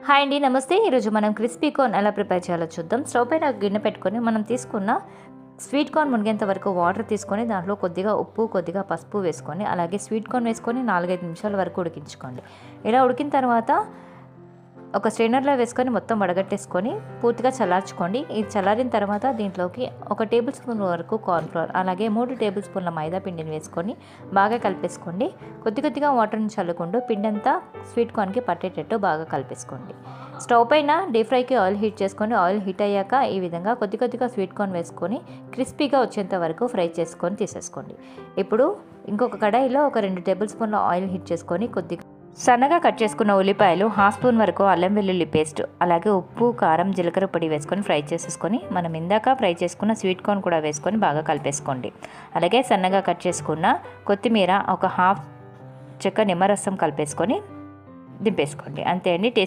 Hi అండి, నమస్తే. ఈరోజు మనం క్రిస్పీ కార్న్ ఎలా ప్రిపేర్ చేయాలో చూద్దాం. స్టవ్ పైన ఒక గిన్నె పెట్టుకొని మనం తీసుకున్న స్వీట్ కార్న్ మునిగేంత వరకు వాటర్ తీసుకొని దాంట్లో కొద్దిగా ఉప్పు, కొద్దిగా పసుపు వేసుకొని అలాగే స్వీట్ కార్న్ వేసుకొని 4-5 నిమిషాల వరకు ఉడికించుకోండి. ఇలా ఉడికిన తర్వాత ఒక స్ట్రైనర్లో వేసుకొని మొత్తం వడగట్టేసుకొని పూర్తిగా చల్లార్చుకోండి. ఇది చల్లారిన తర్వాత దీంట్లోకి 1 టేబుల్ స్పూన్ వరకు కార్న్ఫ్లోర్ అలాగే 3 టేబుల్ స్పూన్ల మైదా పిండిని వేసుకొని బాగా కలిపేసుకోండి. కొద్దిగా వాటర్ని చల్లుకుంటూ పిండంతా స్వీట్ కార్న్కి పట్టేటట్టు బాగా కలిపేసుకోండి. స్టవ్ పైన డీప్ ఫ్రైకి ఆయిల్ హీట్ చేసుకొని ఆయిల్ హీట్ అయ్యాక ఈ విధంగా కొద్దిగా స్వీట్ కార్న్ వేసుకొని క్రిస్పీగా వచ్చేంత వరకు ఫ్రై చేసుకొని తీసేసుకోండి. ఇప్పుడు ఇంకొక కడాయిలో ఒక 2 టేబుల్ స్పూన్ల ఆయిల్ హీట్ చేసుకొని కొద్దిగా సన్నగా కట్ చేసుకున్న ఉల్లిపాయలు, 1/2 స్పూన్ వరకు అల్లం వెల్లుల్లి పేస్ట్ అలాగే ఉప్పు, కారం, జీలకర్ర పొడి వేసుకొని ఫ్రై చేసేసుకొని మనం ఇందాక ఫ్రై చేసుకున్న స్వీట్ కార్న్ కూడా వేసుకొని బాగా కలిపేసుకోండి. అలాగే సన్నగా కట్ చేసుకున్న కొత్తిమీర, ఒక 1/2 చెక్క నిమ్మరసం కలిపేసుకొని దింపేసుకోండి. అంతే అండి.